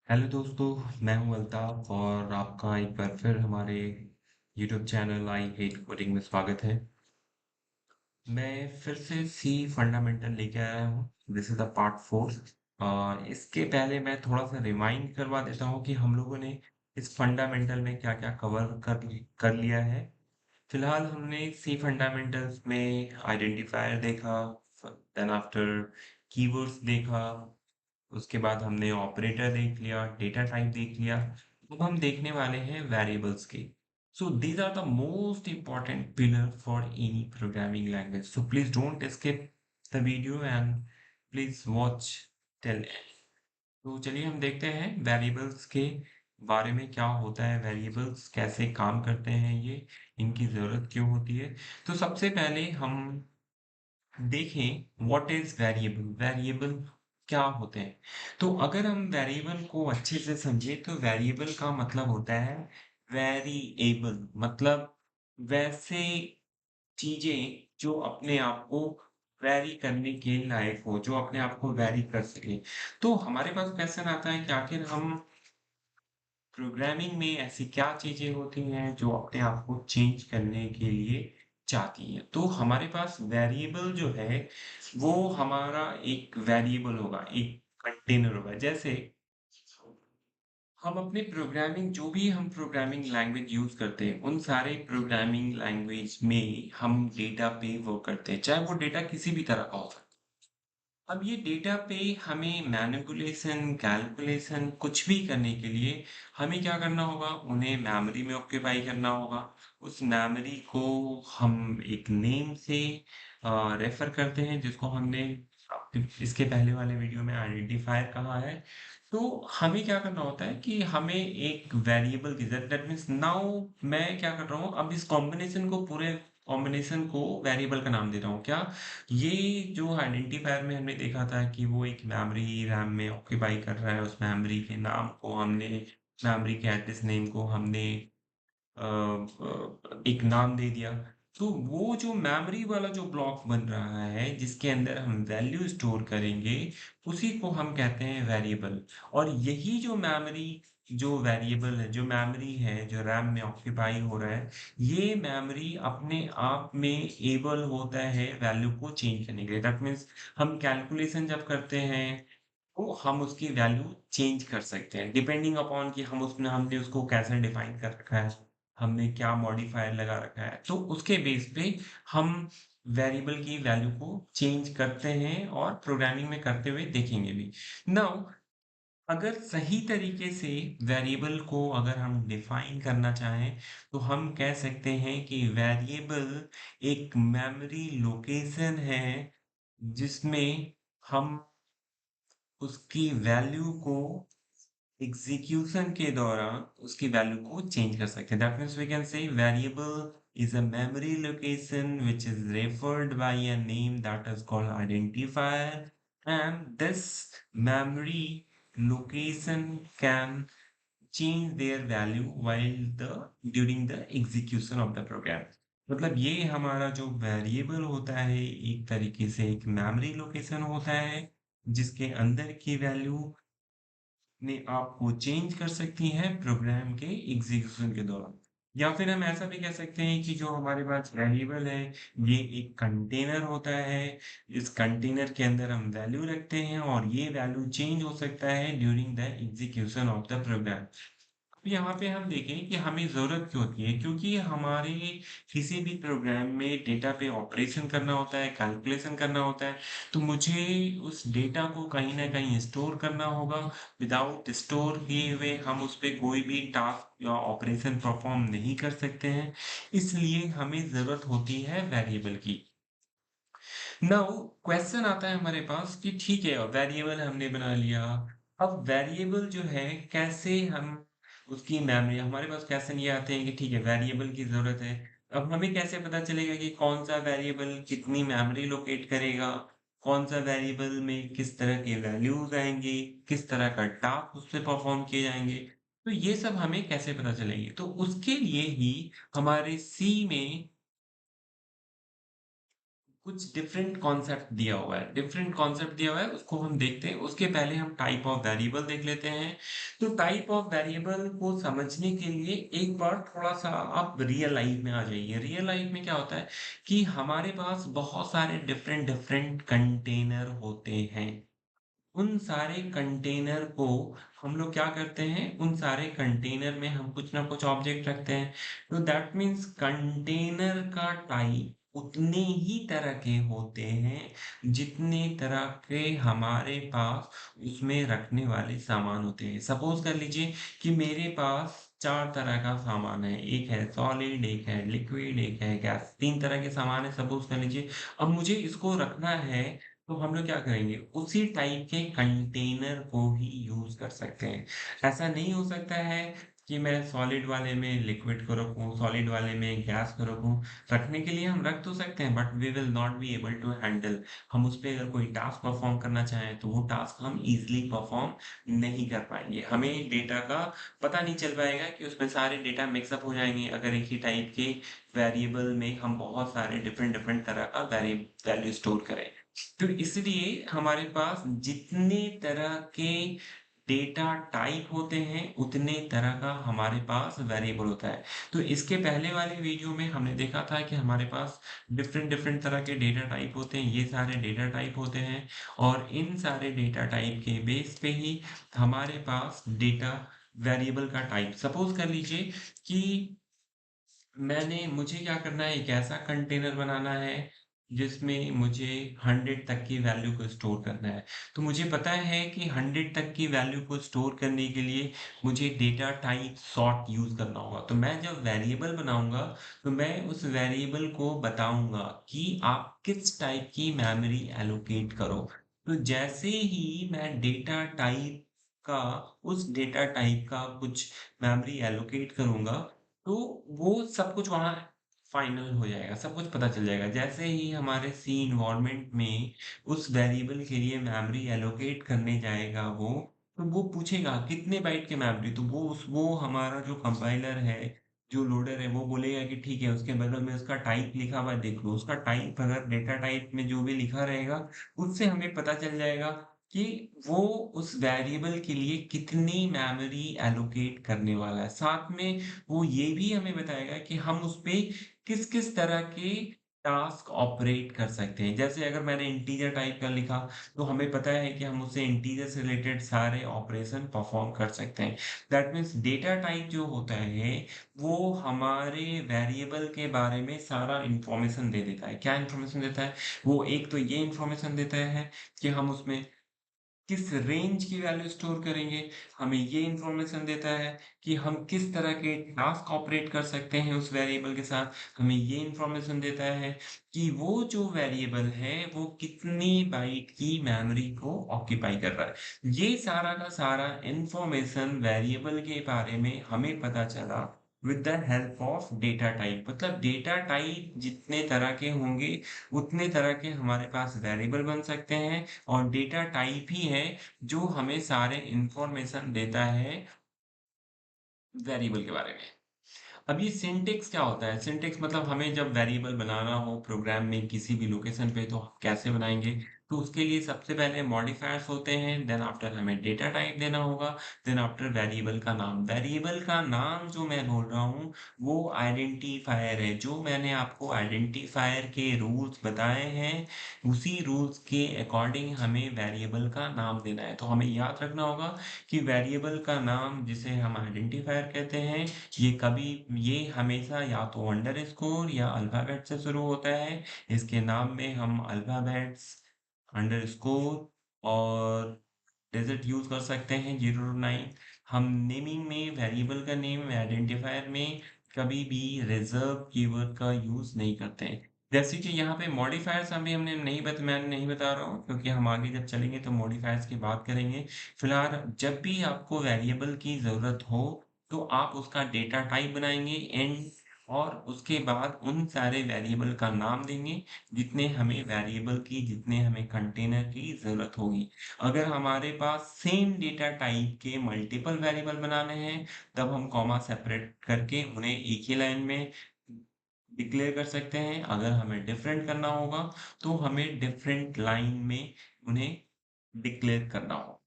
Hello दोस्तों, मैं हूं अल्ताफ और आपका एक बार फिर हमारे YouTube channel I hate coding में स्वागत है। मैं फिर से सी फंडामेंटल लेके आया हूं। This is the part 4। इसके पहले मैं थोड़ा सा रिमाइंड करवा देता हूं कि हम लोगों ने इस फंडामेंटल में क्या क्या कवर कर लिया है। फिलहाल हमने सी फंडामेंटल्स में आइडेंटिफायर देखा, देन आफ्टर कीवर्ड्स देखा, उसके बाद हमने ऑपरेटर देख लिया, डेटा टाइप देख लिया। अब हम देखने वाले हैं वेरिएबल्स के। So these are the most important pillar for any programming language, so please don't skip the video and please watch till. तो चलिए हम देखते हैं वेरिएबल्स के बारे में, क्या होता है वेरिएबल्स, कैसे काम करते हैं ये, इनकी ज़रूरत क्यों होती है। तो सबसे पहले हम देखें व्हाट इज वेरिएबल। वेरिएबल क्या होते हैं? तो अगर हम वेरिएबल को अच्छे से समझे तो वेरिएबल का मतलब होता है वेरिएबल, मतलब वैसे चीजें जो अपने आप को वैरी करने के लायक हो, जो अपने आप को वैरी कर सके। तो हमारे पास क्वेश्चन आता है कि आखिर हम प्रोग्रामिंग में ऐसी क्या चीजें होती हैं जो अपने आप को चेंज करने के लिए चाहती हैं। तो हमारे पास वेरिएबल जो है वो हमारा एक वेरिएबल होगा, एक कंटेनर होगा। जैसे हम अपने प्रोग्रामिंग, जो भी हम प्रोग्रामिंग लैंग्वेज यूज करते हैं, उन सारे प्रोग्रामिंग लैंग्वेज में हम डेटा पे वर्क करते हैं, चाहे वो डेटा किसी भी तरह का हो। अब ये डेटा पे हमें मैनिपुलेशन, कैलकुलेशन कुछ भी करने के लिए हमें क्या करना होगा, उन्हें मेमोरी में ऑक्यूपाई करना होगा। उस मेमोरी को हम एक नेम से रेफर करते हैं, जिसको हमने इसके पहले वाले वीडियो में आइडेंटिफायर कहा है। तो हमें क्या करना होता है कि हमें एक वेरिएबल की जरूरत, दैट मीन्स नाउ मैं क्या कर रहा हूँ, अब इस कॉम्बिनेशन को, पूरे कॉम्बिनेशन को वेरिएबल का नाम दे रहा हूँ। क्या ये जो आइडेंटिफायर में हमने देखा था कि वो एक मेमोरी रैम में ऑक्यूपाई कर रहा है, उस मेमोरी के नाम को हमने, मेमोरी के एड्रेस नेम को हमने एक नाम दे दिया। तो वो जो मेमोरी वाला जो ब्लॉक बन रहा है जिसके अंदर हम वैल्यू स्टोर करेंगे, उसी को हम कहते हैं वेरिएबल। और यही जो मेमोरी, जो वेरिएबल है, जो मेमोरी है, जो रैम में ऑक्यूपाई हो रहा है, ये मेमोरी अपने आप में एबल होता है वैल्यू को चेंज करने के लिए। दैट मीन्स हम कैलकुलेशन जब करते हैं तो हम उसकी वैल्यू चेंज कर सकते हैं, डिपेंडिंग अपॉन कि हम उसमें, हमने उसको कैसे डिफाइन कर रखा है, हमने क्या मॉडिफायर लगा रखा है। तो उसके बेस पे हम वेरिएबल की वैल्यू को चेंज करते हैं और प्रोग्रामिंग में करते हुए देखेंगे भी। नाउ अगर सही तरीके से वेरिएबल को अगर हम डिफाइन करना चाहें तो हम कह सकते हैं कि वेरिएबल एक मेमोरी लोकेशन है जिसमें हम उसकी वैल्यू को एग्जीक्यूशन के दौरान उसकी वैल्यू को चेंज कर सकते हैं। That means we can say variable is a memory location which is referred by a name that is called identifier, and this memory location can change their value while the during the execution of the program। मतलब ये हमारा जो variable होता है एक तरीके से एक मेमोरी लोकेशन होता है जिसके अंदर की वैल्यू अपने आप को चेंज कर सकती हैं प्रोग्राम के एग्जीक्यूशन के दौरान। या फिर हम ऐसा भी कह सकते हैं कि जो हमारे पास वेरिएबल है, ये एक कंटेनर होता है। इस कंटेनर के अंदर हम वैल्यू रखते हैं और ये वैल्यू चेंज हो सकता है during the execution of the program. यहाँ पे हम देखें कि हमें ज़रूरत क्यों होती है, क्योंकि हमारे किसी भी प्रोग्राम में डेटा पे ऑपरेशन करना होता है, कैलकुलेशन करना होता है। तो मुझे उस डेटा को कहीं ना कहीं स्टोर करना होगा। विदाउट स्टोर किए हुए हम उस पे कोई भी टास्क या ऑपरेशन परफॉर्म नहीं कर सकते हैं। इसलिए हमें ज़रूरत होती है वेरिएबल की। नाउ क्वेश्चन आता है हमारे पास कि ठीक है, वेरिएबल हमने बना लिया। अब वेरिएबल जो है, कैसे हम उसकी मेमोरी, हमारे पास क्वेश्चन ये आते हैं कि ठीक है वेरिएबल की जरूरत है। अब हमें कैसे पता चलेगा कि कौन सा वेरिएबल कितनी मेमोरी लोकेट करेगा, कौन सा वेरिएबल में किस तरह के वैल्यूज आएंगे, किस तरह का टास्क उससे परफॉर्म किए जाएंगे। तो ये सब हमें कैसे पता चलेंगे? तो उसके लिए ही हमारे सी में कुछ डिफरेंट कॉन्सेप्ट दिया हुआ है। डिफरेंट कॉन्सेप्ट दिया हुआ है, उसको हम देखते हैं। उसके पहले हम टाइप ऑफ वेरिएबल देख लेते हैं। तो टाइप ऑफ वेरिएबल को समझने के लिए एक बार थोड़ा-सा आप रियल लाइफ में आ जाइए। रियल लाइफ में क्या होता है कि हमारे पास बहुत सारे डिफरेंट डिफरेंट कंटेनर होते हैं। उन सारे कंटेनर को हम लोग क्या करते हैं, उन सारे कंटेनर में हम कुछ ना कुछ ऑब्जेक्ट रखते हैं। तो दैट मीन्स कंटेनर का टाइप उतने ही तरह के होते हैं जितने तरह के हमारे पास उसमें रखने वाले सामान होते हैं। सपोज कर लीजिए कि मेरे पास चार तरह का सामान है, एक है सॉलिड, एक है लिक्विड, एक है गैस। तीन तरह के सामान है सपोज कर लीजिए। अब मुझे इसको रखना है, तो हम लोग क्या करेंगे, उसी टाइप के कंटेनर को ही यूज कर सकते हैं। ऐसा नहीं हो सकता है कि मैं सॉलिड वाले में लिक्विड को रखूं, सॉलिड वाले में गैस को रखूं। रखने के लिए हम रख तो सकते हैं, but we will not be able to handle. हम उस पे अगर कोई टास्क परफॉर्म करना चाहें तो वो टास्क हम इजीली परफॉर्म नहीं कर पाएंगे। हमें डेटा का पता नहीं चल पाएगा कि उसमें सारे डेटा मिक्सअप हो जाएंगे अगर एक ही टाइप के वेरिएबल में हम बहुत सारे डिफरेंट डिफरेंट तरह का वैल्यू स्टोर करें। तो इसलिए हमारे पास जितने तरह के डेटा टाइप होते हैं उतने तरह का हमारे पास वेरिएबल होता है। तो इसके पहले वाले वीडियो में हमने देखा था कि हमारे पास डिफरेंट डिफरेंट तरह के डेटा टाइप होते हैं। ये सारे डेटा टाइप होते हैं और इन सारे डेटा टाइप के बेस पे ही हमारे पास डेटा वेरिएबल का टाइप। सपोज कर लीजिए कि मुझे क्या करना है, एक ऐसा कंटेनर बनाना है जिसमें मुझे 100 तक की वैल्यू को स्टोर करना है। तो मुझे पता है कि 100 तक की वैल्यू को स्टोर करने के लिए मुझे डेटा टाइप सॉर्ट यूज करना होगा। तो मैं जब वेरिएबल बनाऊंगा तो मैं उस वेरिएबल को बताऊंगा कि आप किस टाइप की मेमोरी एलोकेट करो। तो जैसे ही मैं डेटा टाइप का उस डेटा टाइप का कुछ मेमोरी एलोकेट करूंगा, तो वो सब कुछ वहाँ फाइनल हो जाएगा, सब कुछ पता चल जाएगा। जैसे ही हमारे सी एनवायरनमेंट में उस वेरिएबल के लिए मेमोरी एलोकेट करने जाएगा वो, तो वो पूछेगा कितने बाइट के मेमोरी, तो वो हमारा जो कंपाइलर है, जो लोडर है, वो बोलेगा कि ठीक है, उसके बगल में उसका टाइप लिखा हुआ है, देख लो। उसका टाइप अगर डेटा टाइप में जो भी लिखा रहेगा, उससे हमें पता चल जाएगा कि वो उस वेरिएबल के लिए कितनी मेमोरी एलोकेट करने वाला है। साथ में वो ये भी हमें बताएगा कि हम उस पे किस-किस तरह के टास्क ऑपरेट कर सकते हैं। जैसे अगर मैंने इंटीजर टाइप का लिखा, तो हमें पता है कि हम उससे इंटीजर से रिलेटेड सारे ऑपरेशन परफॉर्म कर सकते हैं। दैट मीन्स डेटा टाइप जो होता है, वो हमारे वेरिएबल के बारे में सारा इन्फॉर्मेशन दे देता है। क्या इन्फॉर्मेशन देता है? वो एक तो ये इन्फॉर्मेशन देता है कि हम उसमें किस रेंज की वैल्यू स्टोर करेंगे। हमें ये इंफॉर्मेशन देता है कि हम किस तरह के टास्क ऑपरेट कर सकते हैं उस वेरिएबल के साथ। हमें ये इंफॉर्मेशन देता है कि वो जो वेरिएबल है वो कितनी बाइट की मेमोरी को ऑक्यूपाई कर रहा है। ये सारा का सारा इंफॉर्मेशन वेरिएबल के बारे में हमें पता चला with the help of data type. मतलब डेटा टाइप जितने तरह के होंगे उतने तरह के हमारे पास वेरिएबल बन सकते हैं, और डेटा टाइप ही है जो हमें सारे इंफॉर्मेशन देता है वेरिएबल के बारे में। अब ये सिंटेक्स क्या होता है? सिंटेक्स मतलब हमें जब वेरिएबल बनाना हो प्रोग्राम में किसी भी लोकेशन पे, तो हम कैसे बनाएँगे? तो उसके लिए सबसे पहले मॉडिफायर्स होते हैं, देन आफ्टर हमें डेटा टाइप देना होगा, देन आफ्टर वेरिएबल का नाम। वेरिएबल का नाम जो मैं बोल रहा हूँ, वो आइडेंटिफायर है। जो मैंने आपको आइडेंटिफायर के रूल्स बताए हैं, उसी रूल्स के अकॉर्डिंग हमें वेरिएबल का नाम देना है। तो हमें याद रखना होगा कि वेरिएबल का नाम जिसे हम आइडेंटिफायर कहते हैं, ये हमेशा या तो अंडरस्कोर या अल्फाबेट से शुरू होता है। इसके नाम में हम अल्फाबेट्स, अंडरस्कोर और डिजिट यूज़ कर सकते हैं 0 to 9। हम नेमिंग में वेरिएबल का नेम आइडेंटिफायर में कभी भी रिजर्व कीवर्ड का यूज़ नहीं करते हैं। जैसे कि यहाँ पे मॉडिफायर्स मैं नहीं बता रहा हूँ, क्योंकि हम आगे जब चलेंगे तो मॉडिफायर्स की बात करेंगे। फिलहाल जब भी आपको वेरिएबल की ज़रूरत हो, तो आप उसका डेटा टाइप बनाएँगे एंड, और उसके बाद उन सारे वेरिएबल का नाम देंगे जितने हमें कंटेनर की ज़रूरत होगी। अगर हमारे पास सेम डेटा टाइप के मल्टीपल वेरिएबल बनाने हैं, तब हम कॉमा सेपरेट करके उन्हें एक ही लाइन में डिक्लेयर कर सकते हैं। अगर हमें डिफरेंट करना होगा तो हमें डिफरेंट लाइन में उन्हें डिक्लेयर करना होगा।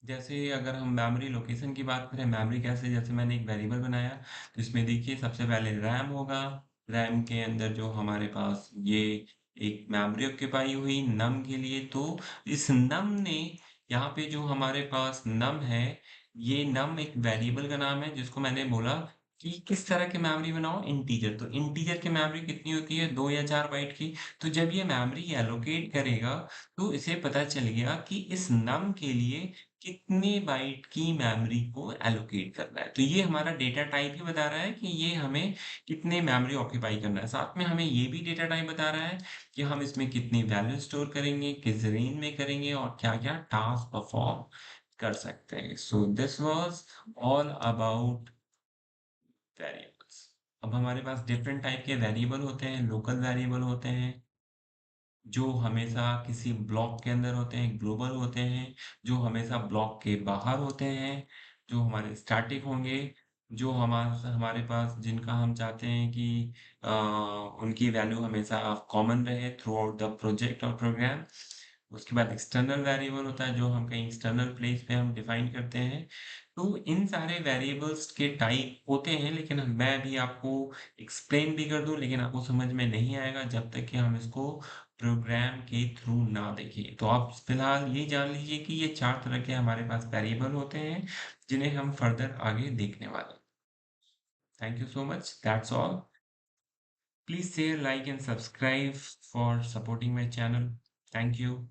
जैसे अगर हम मेमोरी लोकेशन की बात करें, मेमोरी कैसे, जैसे मैंने एक वेरिएबल बनाया, तो इसमें देखिए सबसे पहले रैम होगा। रैम के अंदर जो हमारे पास ये एक मेमोरी ऑक्यूपाई हुई नम के लिए, तो इस नम ने यहाँ पे जो हमारे पास नम है, ये नम एक वेरिएबल का नाम है जिसको मैंने बोला कि किस तरह की मेमोरी बनाओ, इंटीजर। तो इंटीजर की मेमोरी कितनी होती है, 2 या 4 बाइट की। तो जब ये मेमोरी एलोकेट करेगा तो इसे पता चल गया कि इस नम के लिए कितने बाइट की मेमोरी को एलोकेट करना है। तो ये हमारा डेटा टाइप ही बता रहा है कि ये हमें कितने मेमोरी ऑक्यूपाई करना है। साथ में हमें ये भी डेटा टाइप बता रहा है कि हम इसमें कितनी वैल्यू स्टोर करेंगे, किस रेंज में करेंगे और क्या-क्या टास्क परफॉर्म कर सकते हैं। So this was all about variables. अब हमारे पास डिफरेंट टाइप के वेरिएबल होते हैं, लोकल वेरिएबल होते हैं जो हमेशा किसी ब्लॉक के अंदर होते हैं, ग्लोबल होते हैं, जो हमेशा ब्लॉक के बाहर होते हैं, जो हमारे स्टैटिक होंगे, जो हमारे पास जिनका हम चाहते हैं कि उनकी वैल्यू हमेशा कॉमन रहे थ्रू आउट द प्रोजेक्ट और प्रोग्राम। उसके बाद एक्सटर्नल वेरिएबल होता है जो हम कहीं एक्सटर्नल प्लेस पे हम डिफाइन करते हैं। तो इन सारे वेरिएबल्स के टाइप होते हैं, लेकिन मैं अभी आपको एक्सप्लेन भी कर दूं, लेकिन आपको समझ में नहीं आएगा जब तक कि हम इसको प्रोग्राम के थ्रू ना देखें। तो आप फिलहाल ये जान लीजिए कि ये 4 तरह के हमारे पास वेरिएबल होते हैं जिन्हें हम फर्दर आगे देखने वाले हैं। Thank you so much, that's all. Please share, like and subscribe for supporting my channel. Thank you.